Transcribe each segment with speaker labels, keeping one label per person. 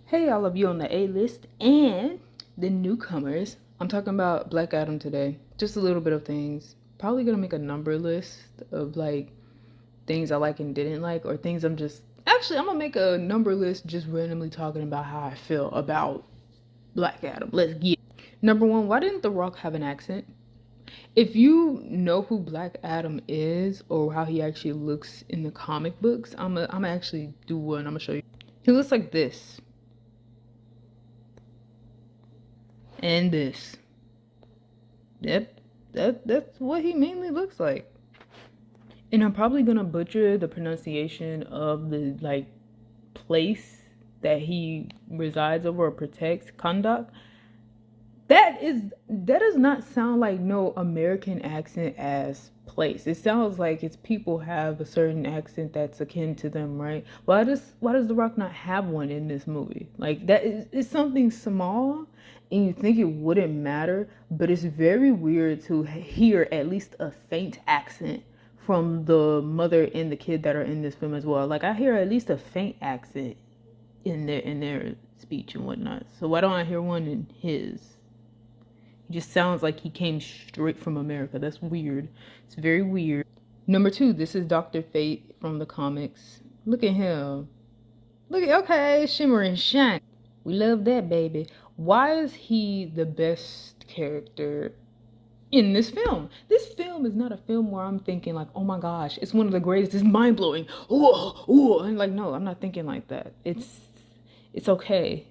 Speaker 1: Hey, all of you on the A list and the newcomers. I'm talking about Black Adam today. Just a little bit of things. Probably gonna make a number list of like things I like and didn't like, or things I'm gonna make a number list just randomly talking about how I feel about Black Adam. Let's get number one. Why didn't The Rock have an accent? If you know who Black Adam is or how he actually looks in the comic books, I'm gonna actually do one. I'm gonna show you. He looks like this and this. Yep, that's what he mainly looks like. And I'm probably gonna butcher the pronunciation of the place that he resides over or protects, Kandak. That does not sound like no American accent as place. It sounds like it's people have a certain accent that's akin to them, right? Why does The Rock not have one in this movie? Like that is it's something small and you think it wouldn't matter, but it's very weird to hear at least a faint accent from the mother and the kid that are in this film as well. Like I hear at least a faint accent in their speech and whatnot. So why don't I hear one in his? He just sounds like he came straight from America. That's weird. It's very weird. Number two, this is Dr. Fate from the comics. Look at him. Okay, shimmer and shine. We love that, baby. Why is he the best character in this film? This film is not a film where I'm thinking like, oh my gosh, it's one of the greatest, it's mind-blowing. Ooh. And like, no, I'm not thinking like that. It's okay.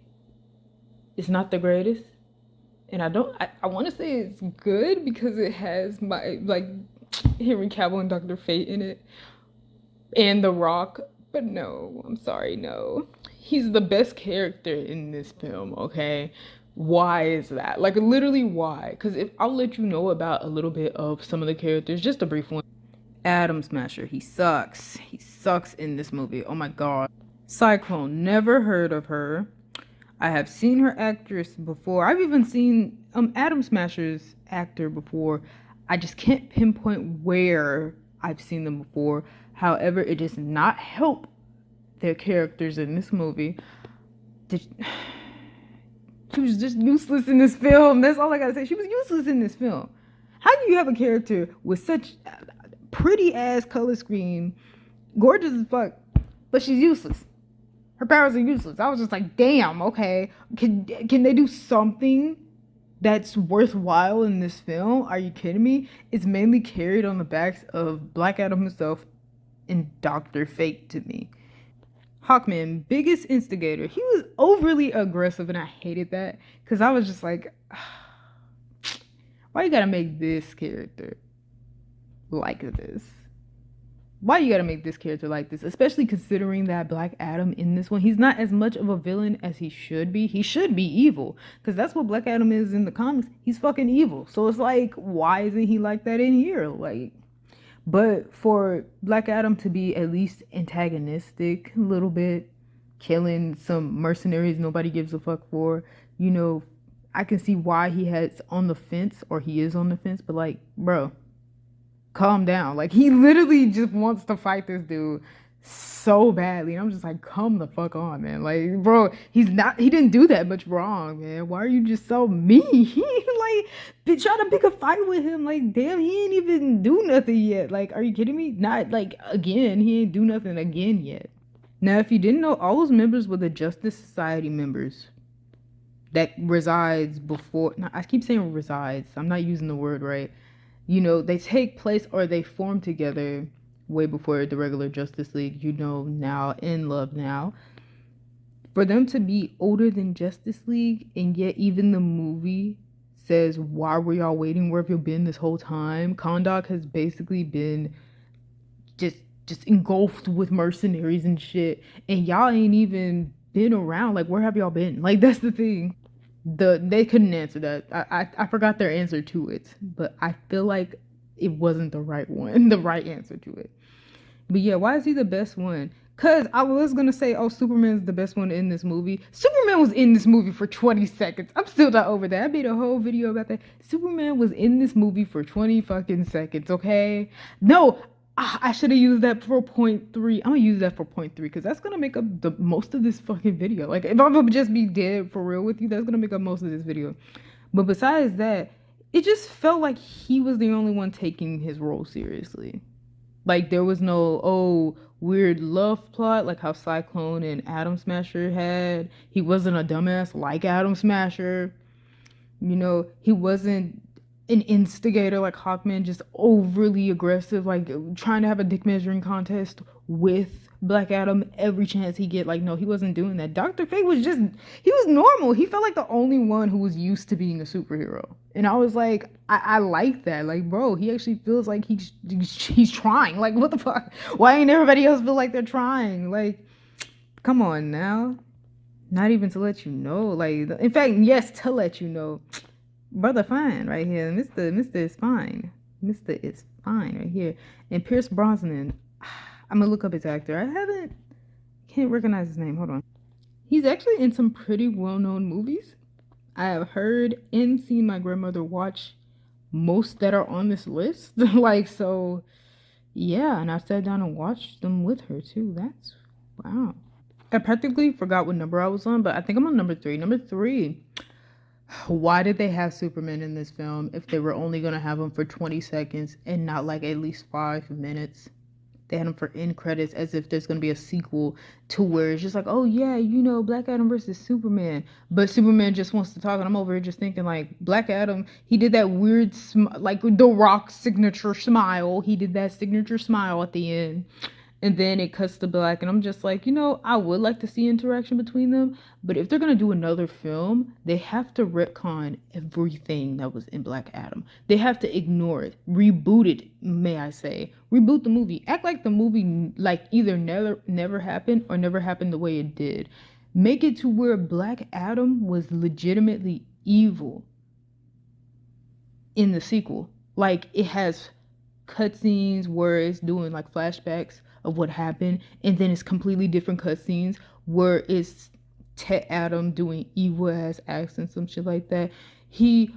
Speaker 1: It's not the greatest. And I want to say it's good because it has my Henry Cavill and Dr. Fate in it and The Rock, but no, I'm sorry, no. He's the best character in this film, okay? Why is that? Like literally why? Because if I'll let you know about a little bit of some of the characters, just a brief one. Atom Smasher, he sucks. He sucks in this movie. Oh my god. Cyclone, never heard of her. I have seen her actress before. I've even seen Atom Smasher's actor before. I just can't pinpoint where I've seen them before. However, it does not help their characters in this movie. She was just useless in this film. That's all I gotta say. She was useless in this film. How do you have a character with such pretty ass color scheme, gorgeous as fuck, but she's useless? Her powers are useless. I was just like, damn, okay. Can they do something that's worthwhile in this film? Are you kidding me? It's mainly carried on the backs of Black Adam himself and Dr. Fate to me. Hawkman, biggest instigator. He was overly aggressive and I hated that. Because I was just like, why you gotta make this character like this? Why you gotta make this character like this? Especially considering that Black Adam in this one, he's not as much of a villain as he should be. He should be evil. Because that's what Black Adam is in the comics. He's fucking evil. So it's like, why isn't he like that in here? Like, but for Black Adam to be at least antagonistic a little bit, killing some mercenaries nobody gives a fuck for, you know, I can see why he is on the fence, but like, bro, calm down. Like he literally just wants to fight this dude so badly. And I'm just like, come the fuck on, man. Like, bro, he didn't do that much wrong, man. Why are you just so mean? Like, trying to pick a fight with him. Like, damn, he ain't even do nothing yet. Like, are you kidding me? Not like again, he ain't do nothing again yet. Now, if you didn't know, all those members were the Justice Society members that resides before. Now, I keep saying resides. I'm not using the word right. You know, they take place or they form together way before the regular Justice League, you know, now in Love Now. For them to be older than Justice League, and yet even the movie says, why were y'all waiting? Where have you been this whole time? Kahndaq has basically been just engulfed with mercenaries and shit, and y'all ain't even been around. Like, where have y'all been? Like, that's the thing. They couldn't answer that. I forgot their answer to it, but I feel like it wasn't the right one, the right answer to it. But yeah, why is he the best one? Cause I was gonna say, oh, Superman's the best one in this movie. Superman was in this movie for 20 seconds. I'm still not over that. I made a whole video about that. Superman was in this movie for 20 fucking seconds, okay? No, I should have used that for point three. I'm gonna use that for point three because that's gonna make up the most of this fucking video. Like, if I'm gonna just be dead for real with you, that's gonna make up most of this video. But besides that, it just felt like he was the only one taking his role seriously. Like, there was no, weird love plot like how Cyclone and Atom Smasher had. He wasn't a dumbass like Atom Smasher. You know, he wasn't an instigator like Hawkman, just overly aggressive, like trying to have a dick measuring contest with Black Adam every chance he get. Like, no, he wasn't doing that. Dr. Fate was just, he was normal. He felt like the only one who was used to being a superhero. And I was like, I like that. Like, bro, he actually feels like he's trying. Like, what the fuck? Why ain't everybody else feel like they're trying? Like, come on now. Not even to let you know. Like, in fact, yes, to let you know. Brother fine right here. Mr. is fine. Mr. is fine right here. And Pierce Brosnan, I'm gonna look up his actor. Can't recognize his name. Hold on. He's actually in some pretty well-known movies. I have heard and seen my grandmother watch most that are on this list. Like, so, yeah. And I sat down and watched them with her too. That's, wow. I practically forgot what number I was on, but I think I'm on number 3. Number 3. Why did they have Superman in this film if they were only going to have him for 20 seconds and not like at least 5 minutes? They had him for end credits as if there's going to be a sequel to where it's just like, oh yeah, you know, Black Adam versus Superman. But Superman just wants to talk, and I'm over here just thinking like, Black Adam, he did that weird, like The Rock signature smile. He did that signature smile at the end. And then it cuts to Black, and I'm just like, you know, I would like to see interaction between them, but if they're gonna do another film, they have to retcon everything that was in Black Adam. They have to ignore it, reboot it, may I say, reboot the movie, act like the movie like either never happened or never happened the way it did. Make it to where Black Adam was legitimately evil in the sequel. Like, it has cutscenes where it's doing like flashbacks of what happened, and then it's completely different cutscenes where it's Adam doing evil ass acts and some shit like that. He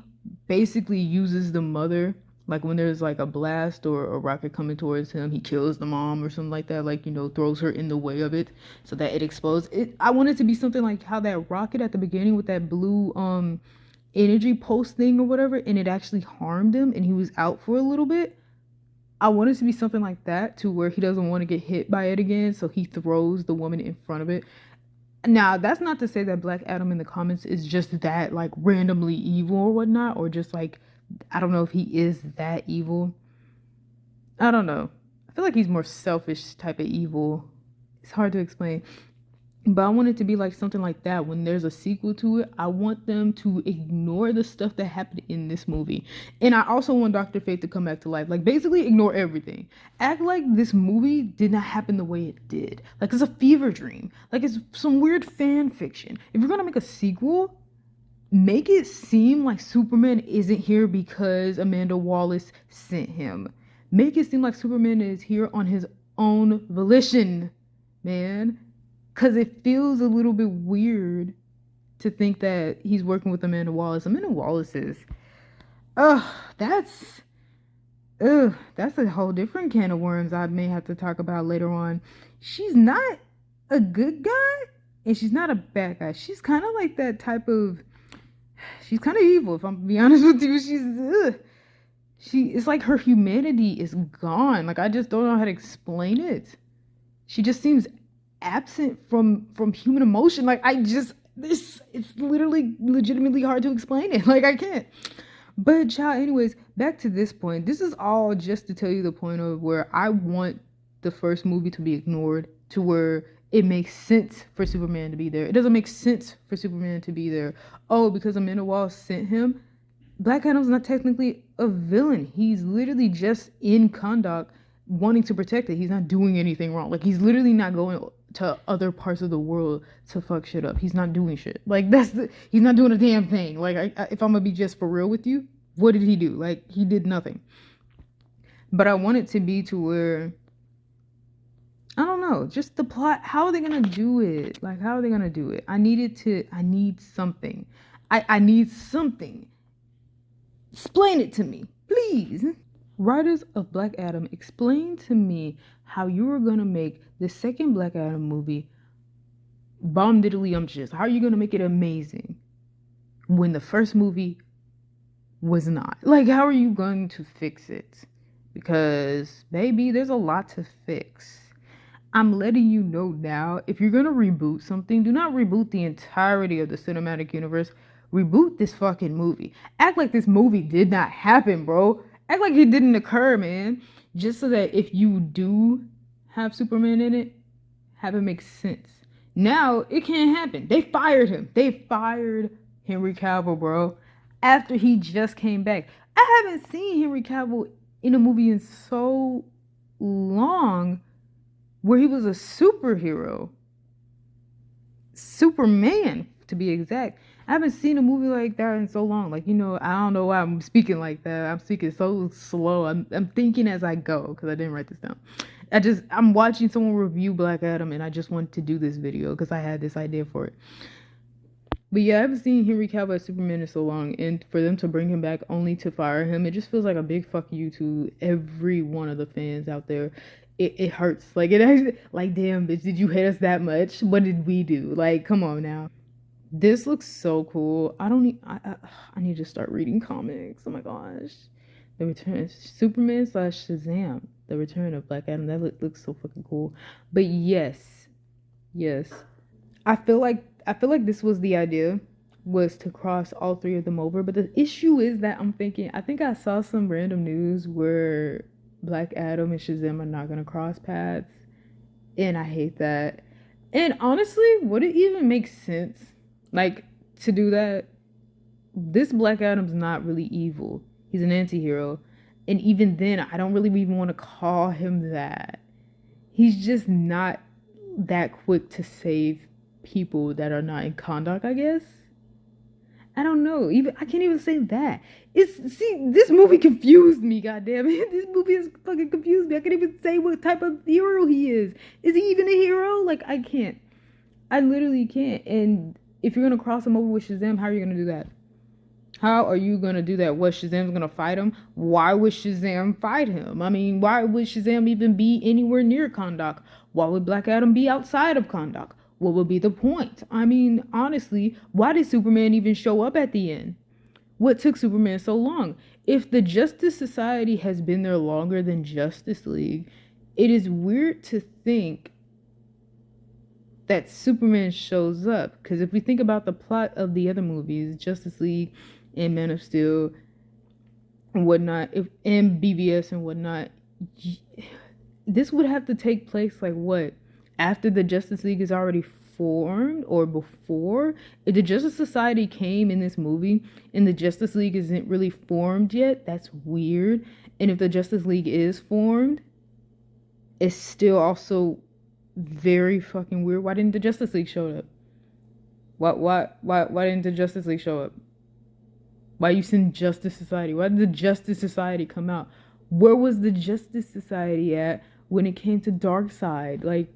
Speaker 1: basically uses the mother, like when there's like a blast or a rocket coming towards him, he kills the mom or something like that, like, you know, throws her in the way of it so that it explodes. I want it to be something like how that rocket at the beginning with that blue energy pulse thing or whatever, and it actually harmed him and he was out for a little bit. I want it to be something like that, to where he doesn't want to get hit by it again, so he throws the woman in front of it. Now, that's not to say that Black Adam in the comics is just that, like, randomly evil or whatnot, or just, like, I don't know if he is that evil. I don't know. I feel like he's more selfish type of evil. It's hard to explain. But I want it to be like something like that. When there's a sequel to it, I want them to ignore the stuff that happened in this movie. And I also want Dr. Fate to come back to life. Like, basically ignore everything. Act like this movie did not happen the way it did. Like, it's a fever dream. Like, it's some weird fan fiction. If you're going to make a sequel, make it seem like Superman isn't here because Amanda Wallace sent him. Make it seem like Superman is here on his own volition, man. Because it feels a little bit weird to think that he's working with Amanda Wallace. Amanda Wallace is, that's a whole different can of worms I may have to talk about later on. She's not a good guy, and she's not a bad guy. She's kind of like that type of, she's kind of evil, if I'm to be honest with you. It's like her humanity is gone. Like, I just don't know how to explain it. She just seems absent from human emotion. Like, it's literally legitimately hard to explain it. Like, I can't. But child, anyways, back to this point. This is all just to tell you the point of where I want the first movie to be ignored, to where it makes sense for Superman to be there. It doesn't make sense for Superman to be there. Oh, because Amanda Wallace sent him. Black Adam's not technically a villain. He's literally just in Kahndaq wanting to protect it. He's not doing anything wrong. Like, he's literally not going to other parts of the world to fuck shit up. He's not doing shit. Like, he's not doing a damn thing. Like, if I'm gonna be just for real with you, what did he do? Like, he did nothing. But I want it to be to where, I don't know, just the plot. How are they gonna do it? Like, how are they gonna do it? I need something. I need something. Explain it to me, please. Writers of Black Adam, explain to me how you were gonna make the second Black Adam movie bomb diddly umptious. How are you gonna make it amazing when the first movie was not? Like, how are you going to fix it? Because, baby, there's a lot to fix. I'm letting you know now, if you're gonna reboot something, do not reboot the entirety of the cinematic universe. Reboot this fucking movie. Act like this movie did not happen, bro. Act like it didn't occur, man. Just so that if you do have Superman in it, have it make sense. Now, it can't happen. They fired him. They fired Henry Cavill, bro. After he just came back. I haven't seen Henry Cavill in a movie in so long where he was a superhero. Superman, to be exact. I haven't seen a movie like that in so long. Like, I don't know why I'm speaking like that. I'm speaking so slow. I'm thinking as I go because I didn't write this down. I'm watching someone review Black Adam and I just wanted to do this video because I had this idea for it. But yeah, I haven't seen Henry Cavill as Superman in so long, and for them to bring him back only to fire him, it just feels like a big fuck you to every one of the fans out there. It hurts. Like, it actually, like, damn, bitch, did you hate us that much? What did we do? Like, come on now. This looks so cool. I need to start reading comics. Oh my gosh. The return of Superman / Shazam. The return of Black Adam. That looks so fucking cool. But yes. I feel like this was the idea, was to cross all three of them over. But the issue is that I think I saw some random news where Black Adam and Shazam are not gonna cross paths, and I hate that. And honestly, would it even make sense, like, to do that? This Black Adam's not really evil. He's an anti-hero, and even then, I don't really even want to call him that. He's just not that quick to save people that are not in Kahndaq, I guess. I don't know. I can't even say that. This movie confused me, goddamn it. This movie has fucking confused me. I can't even say what type of hero he is. Is he even a hero? Like, I can't. I literally can't. And if you're gonna cross him over with Shazam, how are you gonna do that? How are you gonna do that? What, Shazam's gonna fight him? Why would Shazam fight him? I mean, why would Shazam even be anywhere near Kahndaq? Why would Black Adam be outside of Kahndaq? What would be the point? I mean, honestly, why did Superman even show up at the end? What took Superman so long? If the Justice Society has been there longer than Justice League, it is weird to think that Superman shows up. Because if we think about the plot of the other movies, Justice League and Man of Steel and whatnot, and BVS and whatnot, this would have to take place like what? After the Justice League is already formed, or before? If the Justice Society came in this movie and the Justice League isn't really formed yet, that's weird. And if the Justice League is formed, it's still also very fucking weird. Why didn't the Justice League show up? Why didn't the Justice League show up? Why you send Justice Society? Why did the Justice Society come out? Where was the Justice Society at when it came to Darkseid? Like,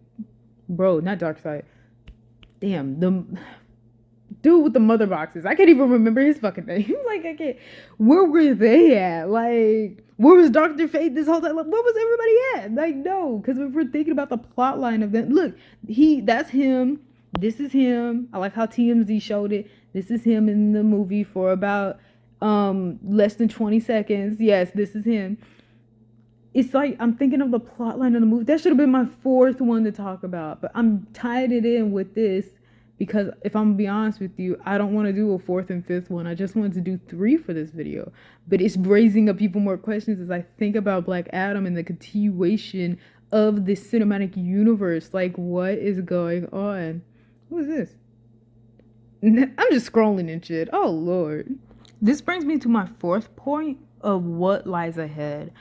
Speaker 1: bro, not Darkseid. Damn, the dude with the mother boxes. I can't even remember his fucking name. Like, I can't. Where were they at? Like, where was Dr. Fate this whole time? Like, where was everybody at? Like, no, because if we're thinking about the plot line of them, look, that's him. This is him. I like how TMZ showed it. This is him in the movie for about less than 20 seconds. Yes, this is him. It's like, I'm thinking of the plot line of the movie. That should have been my fourth one to talk about. But I'm tied it in with this because if I'm going to be honest with you, I don't want to do a fourth and fifth one. I just wanted to do 3 for this video. But it's raising up people more questions as I think about Black Adam and the continuation of the cinematic universe. Like, what is going on? Who is this? I'm just scrolling and shit. Oh, Lord. This brings me to my fourth point of what lies ahead.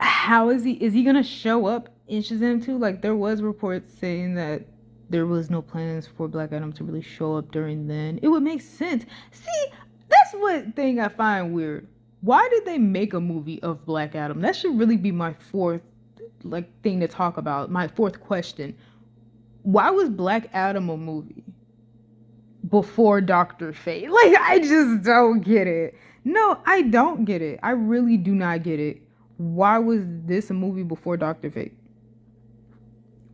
Speaker 1: How is he gonna show up in Shazam 2? Like, there was reports saying that there was no plans for Black Adam to really show up during then. It would make sense. See, that's one thing I find weird. Why did they make a movie of Black Adam? That should really be my fourth thing to talk about. My fourth question. Why was Black Adam a movie? before Doctor Fate. Like, I just don't get it. No, I don't get it. I really do not get it. Why was this a movie before Doctor Fate?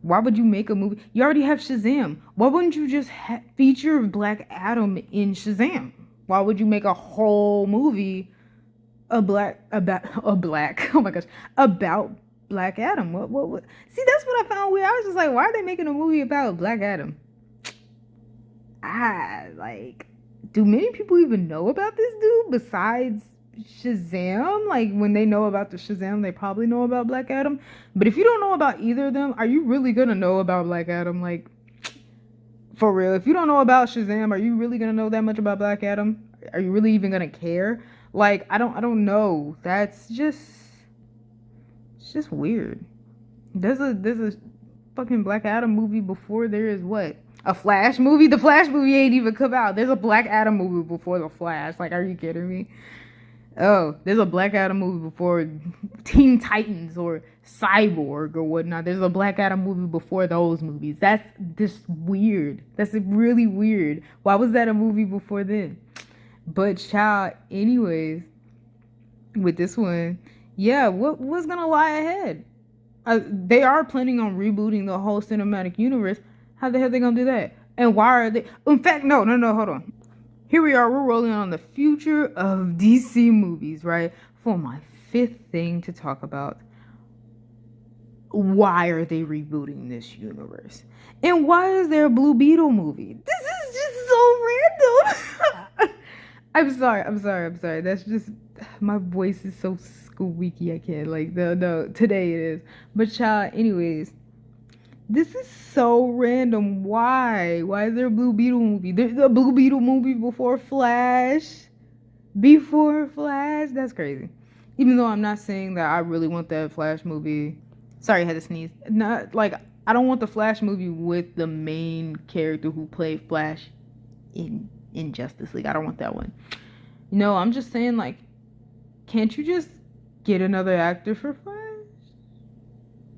Speaker 1: Why would you make a movie? You already have Shazam. Why wouldn't you just feature Black Adam in Shazam? Why would you make a whole movie about oh my gosh, about Black Adam? What? See, that's what I found weird. I was just like, why are they making a movie about Black Adam? Like, do many people even know about this dude besides Shazam? Like, when they know about the Shazam, they probably know about Black Adam. But if you don't know about either of them, are you really gonna know about Black Adam? Like, for real, if you don't know about Shazam, are you really gonna know that much about Black Adam? Are you really even gonna care? Like, I don't know. It's just weird. There's a fucking Black Adam movie before there is what? A Flash movie? The Flash movie ain't even come out. There's a Black Adam movie before the Flash. Like, are you kidding me? Oh, there's a Black Adam movie before Teen Titans or Cyborg or whatnot. There's a Black Adam movie before those movies. That's just weird. That's really weird. Why was that a movie before then? But child, anyways, with this one, yeah, what's gonna lie ahead? They are planning on rebooting the whole cinematic universe. How the hell are they gonna do that? And why are they? In fact, no, hold on. Here we are. We're rolling on the future of DC movies, right? For my fifth thing to talk about. Why are they rebooting this universe? And why is there a Blue Beetle movie? This is just so random. I'm sorry. That's just, my voice is so squeaky. I can't, like, no, today it is. But child, anyways, this is so random. Why? Why is there a Blue Beetle movie? There's a Blue Beetle movie before Flash. Before Flash? That's crazy. Even though I'm not saying that I really want that Flash movie. Sorry, I had to sneeze. Not like, I don't want the Flash movie with the main character who played Flash in Justice League. I don't want that one. No, I'm just saying, like, can't you just get another actor for Flash?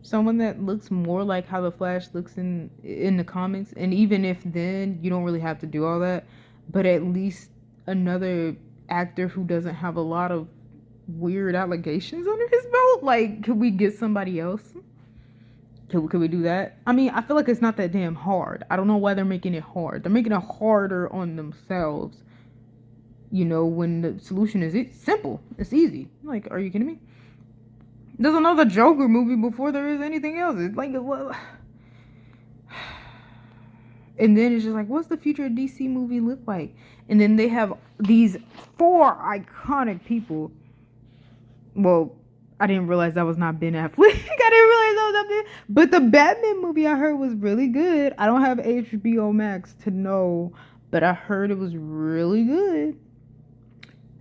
Speaker 1: Someone that looks more like how the Flash looks in the comics. And even if then, you don't really have to do all that. But at least another actor who doesn't have a lot of weird allegations under his belt. Like, could we get somebody else? Could we do that? I mean, I feel like it's not that damn hard. I don't know why they're making it hard. They're making it harder on themselves. You know, when the solution is simple. It's easy. Like, are you kidding me? There's another Joker movie before there is anything else. It's like, what? And then it's just like, what's the future of DC movie look like? And then they have these 4 iconic people. Well, I didn't realize that was not Ben Affleck. I didn't realize that was not Ben. But the Batman movie I heard was really good. I don't have HBO Max to know, but I heard it was really good.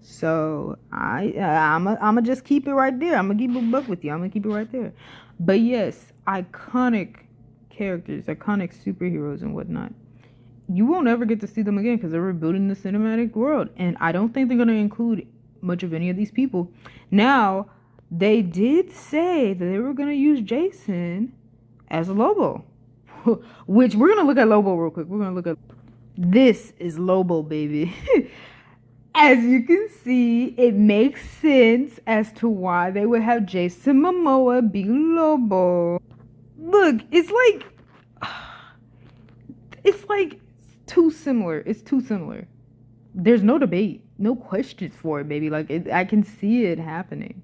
Speaker 1: So I'ma just keep it right there. I'm gonna keep a buck with you. I'm gonna keep it right there. But yes, iconic characters, iconic superheroes and whatnot. You won't ever get to see them again because they're rebuilding the cinematic world, and I don't think they're gonna include much of any of these people. Now, they did say that they were gonna use Jason as a Lobo, which we're gonna look at Lobo real quick. We're gonna look at this is Lobo, baby. As you can see, it makes sense as to why they would have Jason Momoa be Lobo. Look, it's like too similar. It's too similar. There's no debate, no questions for it, baby. Like, I can see it happening.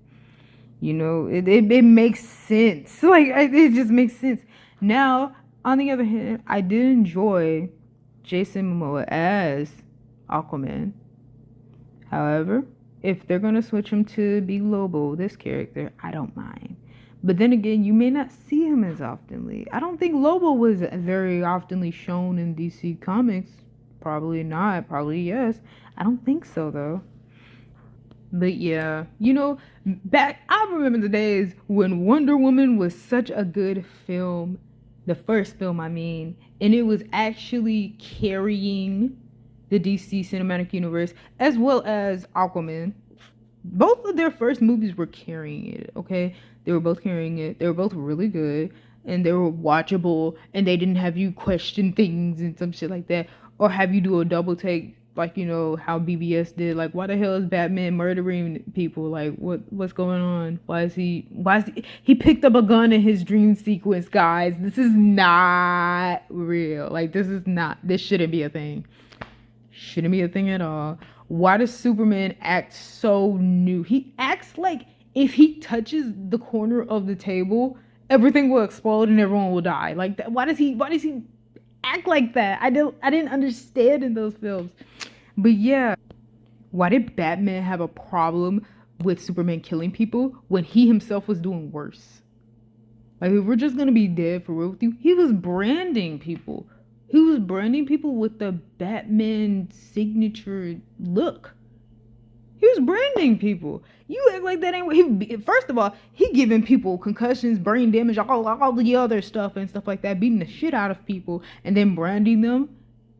Speaker 1: You know, it makes sense. Like, it just makes sense. Now, on the other hand, I did enjoy Jason Momoa as Aquaman. However, if they're going to switch him to be Lobo, this character, I don't mind. But then again, you may not see him as oftenly. I don't think Lobo was very oftenly shown in DC Comics. Probably not. Probably yes. I don't think so, though. But yeah, you know, I remember the days when Wonder Woman was such a good film. The first film, I mean. And it was actually carrying the DC Cinematic Universe, as well as Aquaman. Both of their first movies were carrying it, okay? They were both carrying it. They were both really good. and they were watchable and they didn't have you question things and some shit like that, or have you do a double take like how BBS did. Like, why the hell is Batman murdering people? Like, what's going on? He picked up a gun in his dream sequence, guys. This is not real. Like, this shouldn't be a thing. Shouldn't be a thing at all. Why does Superman act so new? He acts like if he touches the corner of the table, everything will explode and everyone will die. Like that. Why does he act like that? I didn't understand in those films. But yeah, why did Batman have a problem with Superman killing people when he himself was doing worse? Like, if we're just gonna be dead for real with you, he was branding people. He was branding people with the Batman signature look. He was branding people. You act like that ain't. First of all, he giving people concussions, brain damage, all the other stuff and stuff like that, beating the shit out of people, and then branding them.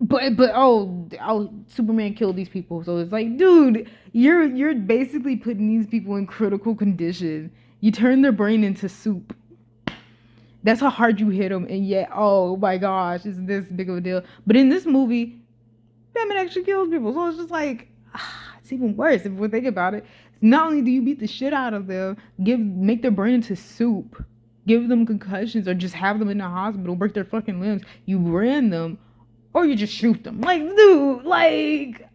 Speaker 1: But Superman killed these people. So it's like, dude, you're basically putting these people in critical condition. You turn their brain into soup. That's how hard you hit them, and yet, oh my gosh, it's this big of a deal. But in this movie, Batman actually kills people, so it's just like, it's even worse if we think about it. Not only do you beat the shit out of them, make their brain into soup, give them concussions, or just have them in the hospital, break their fucking limbs, you brand them, or you just shoot them. Like, dude, like,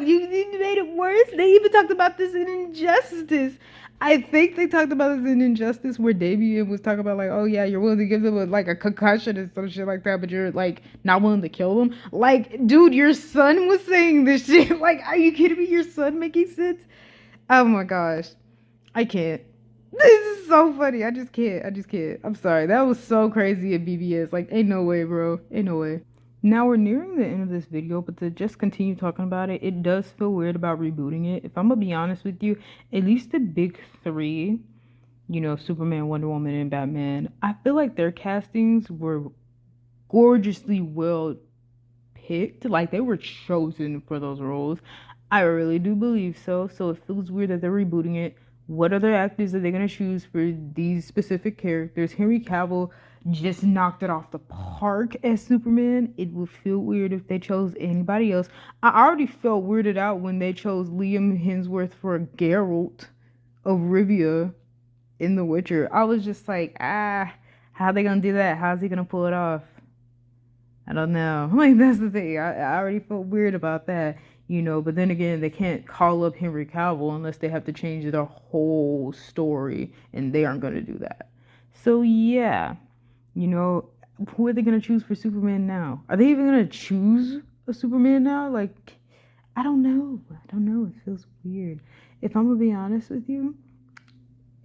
Speaker 1: you made it worse. They even talked about this in Injustice. I think they talked about this in Injustice where Damian was talking about like, oh yeah, you're willing to give them a concussion and some shit like that, but you're like not willing to kill them. Like, dude, your son was saying this shit. Like, are you kidding me? Your son making sense? Oh my gosh, I can't. This is so funny. I just can't. I'm sorry. That was so crazy at BBS. Like, ain't no way, bro. Ain't no way. Now we're nearing the end of this video, but to just continue talking about it, it does feel weird about rebooting it. If I'm gonna be honest with you, at least the big three, Superman, Wonder Woman, and Batman, I feel like their castings were gorgeously well picked. Like, they were chosen for those roles. I really do believe so. So it feels weird that they're rebooting it. What other actors are they gonna choose for these specific characters? Henry Cavill just knocked it off the park as Superman. It would feel weird if they chose anybody else. I already felt weirded out when they chose Liam Hemsworth for Geralt of Rivia in The Witcher. I was just like, how are they gonna do that? How's he gonna pull it off? I don't know. Like, that's the thing. I already felt weird about that, but then again, they can't call up Henry Cavill unless they have to change their whole story, and they aren't gonna do that. So yeah. Who are they going to choose for Superman now? Are they even going to choose a Superman now? Like, I don't know. It feels weird. If I'm going to be honest with you,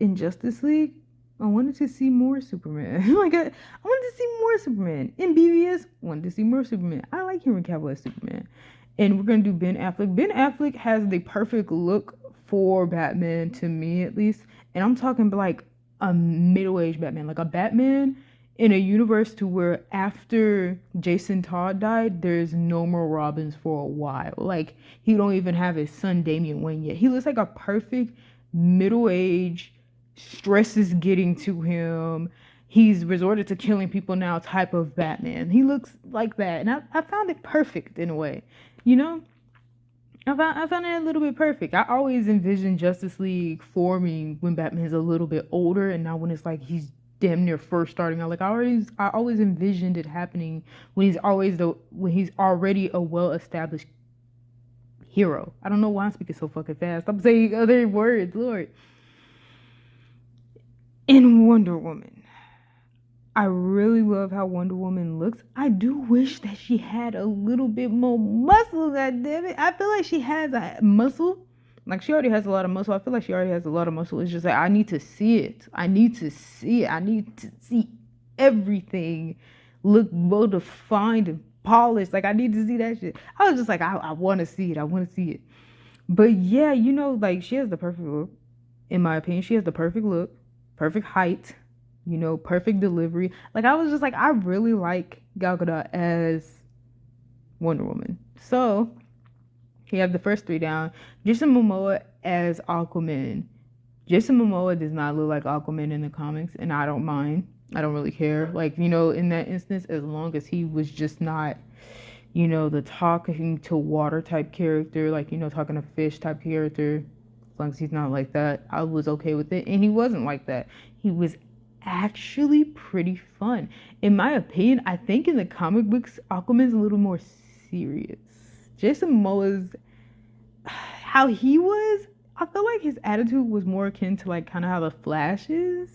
Speaker 1: in Justice League, I wanted to see more Superman. I wanted to see more Superman. In BVS, wanted to see more Superman. I like Henry Cavill as Superman. And we're going to do Ben Affleck. Ben Affleck has the perfect look for Batman, to me at least. And I'm talking like a middle-aged Batman. Like a Batman in a universe to where after Jason Todd died, there's no more Robins for a while. Like, he don't even have his son Damian Wayne yet. He looks like a perfect middle-aged, stress is getting to him, he's resorted to killing people now type of Batman. He looks like that. And I found it perfect in a way. I found it a little bit perfect. I always envisioned Justice League forming when Batman's a little bit older, and not when it's like he's damn near first starting out. Like, I always envisioned it happening when he's already a well-established hero. I don't know why I'm speaking so fucking fast. I'm saying other words, Lord. In Wonder Woman, I really love how Wonder Woman looks. I do wish that she had a little bit more muscle, goddammit. I feel like she has a muscle. Like, she already has a lot of muscle. I feel like she already has a lot of muscle. It's just like, I need to see it. I need to see everything look well defined and polished. Like, I need to see that shit. I was just like, I want to see it. But yeah, like, she has the perfect look. In my opinion, she has the perfect look, perfect height, perfect delivery. Like, I was just like, I really like Gal Gadot as Wonder Woman. So you have the first three down. Jason Momoa as Aquaman. Jason Momoa does not look like Aquaman in the comics, and I don't mind. I don't really care. Like, in that instance, as long as he was just not, the talking to water type character, like, talking to fish type character, as long as he's not like that, I was okay with it. And he wasn't like that. He was actually pretty fun. In my opinion, I think in the comic books, Aquaman's a little more serious. Jason Momoa's, how he was, I feel like his attitude was more akin to like kind of how the Flash is.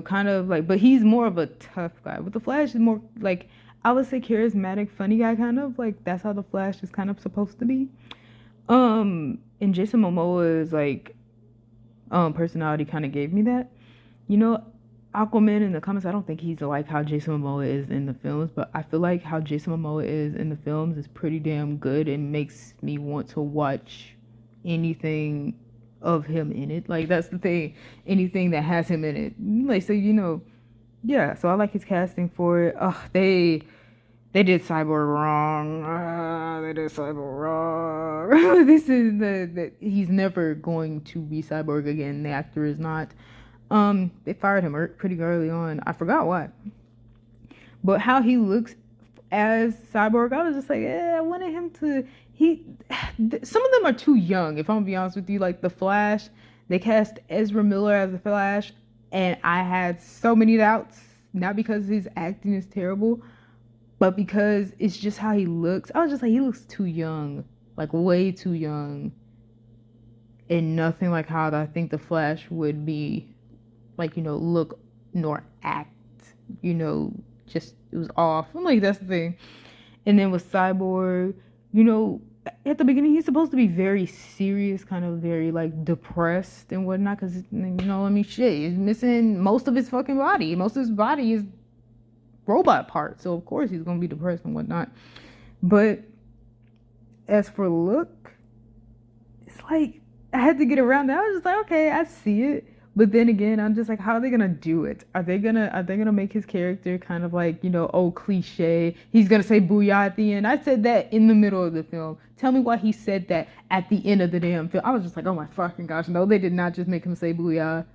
Speaker 1: Kind of like, but he's more of a tough guy. But the Flash is more like, I would say charismatic, funny guy, kind of like that's how the Flash is kind of supposed to be. And Jason Momoa's like personality kind of gave me that. You know, Aquaman in the comics, I don't think he's like how Jason Momoa is in the films, but I feel like how Jason Momoa is in the films is pretty damn good and makes me want to watch anything of him in it. Like that's the thing, anything that has him in it. Like so, yeah. So I like his casting for it. Oh, they did Cyborg wrong. They did Cyborg wrong. This is the he's never going to be Cyborg again. The actor is not. They fired him pretty early on. I forgot why. But how he looks as Cyborg, I was just like, I wanted him to. Some of them are too young. If I'm gonna be honest with you, like the Flash, they cast Ezra Miller as the Flash, and I had so many doubts. Not because his acting is terrible, but because it's just how he looks. I was just like, he looks too young, like way too young, and nothing like how I think the Flash would be, like look nor act. Just it was off. I'm like, that's the thing. And then with Cyborg, at the beginning he's supposed to be very serious, kind of very like depressed and whatnot, because shit, he's missing most of his fucking body. Most of his body is robot parts, so of course he's gonna be depressed and whatnot. But as for look, it's like I had to get around that. I was just like, okay, I see it. But then again, I'm just like, how are they gonna do it? Are they gonna make his character kind of like, cliche? He's gonna say booyah at the end. I said that in the middle of the film. Tell me why he said that at the end of the damn film. I was just like, oh my fucking gosh, no, they did not just make him say booyah.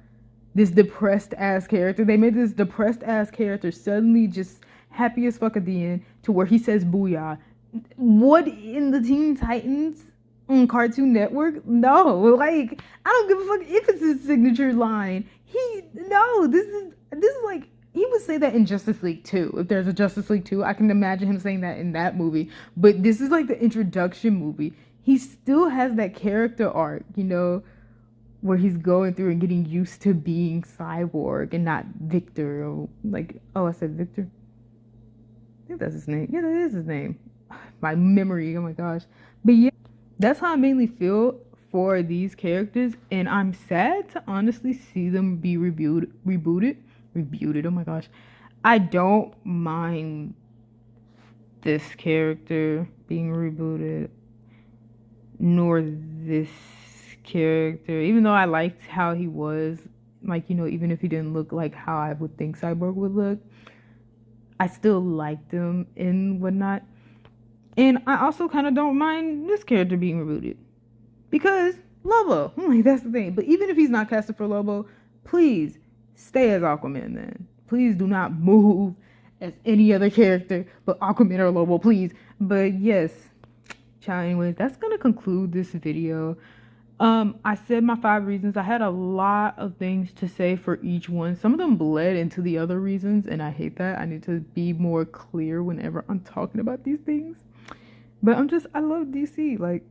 Speaker 1: This depressed ass character. They made this depressed ass character suddenly just happy as fuck at the end to where he says booyah. What in the Teen Titans on Cartoon Network? No, like I don't give a fuck if it's his signature line. This is like he would say that in Justice League 2. If there's a Justice League 2, I can imagine him saying that in that movie. But this is like the introduction movie. He still has that character arc, where he's going through and getting used to being Cyborg and not Victor. Or like, oh, I said Victor. I think that's his name. Yeah, that is his name. My memory. Oh my gosh. But yeah, that's how I mainly feel for these characters, and I'm sad to honestly see them be rebooted. Oh my gosh, I don't mind this character being rebooted, nor this character, even though I liked how he was, like even if he didn't look like how I would think Cyborg would look, I still liked him and whatnot. And I also kind of don't mind this character being rebooted because Lobo. Like that's the thing. But even if he's not casted for Lobo, please stay as Aquaman. Then please do not move as any other character but Aquaman or Lobo, please. But yes, child. Anyways, that's gonna conclude this video. I said my 5 reasons. I had a lot of things to say for each one. Some of them bled into the other reasons, and I hate that. I need to be more clear whenever I'm talking about these things. But I love DC, like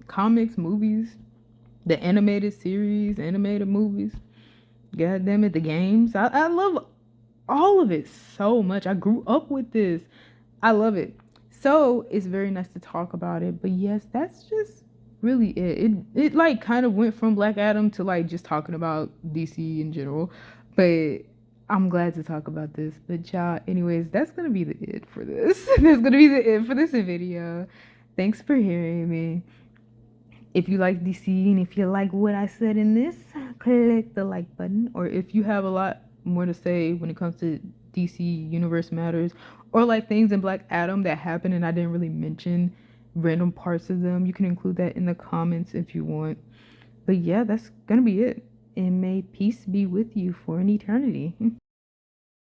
Speaker 1: comics, movies, the animated series, animated movies. God damn it, the games. I love all of it so much. I grew up with this. I love it. So it's very nice to talk about it. But yes, that's just really it like kind of went from Black Adam to like just talking about DC in general. But I'm glad to talk about this. But y'all, anyways, that's gonna be the it for this. That's gonna be the it for this video. Thanks for hearing me. If you like DC and if you like what I said in this, click the like button. Or if you have a lot more to say when it comes to DC Universe Matters, or like things in Black Adam that happened and I didn't really mention random parts of them, you can include that in the comments if you want. But yeah, that's gonna be it. And may peace be with you for an eternity.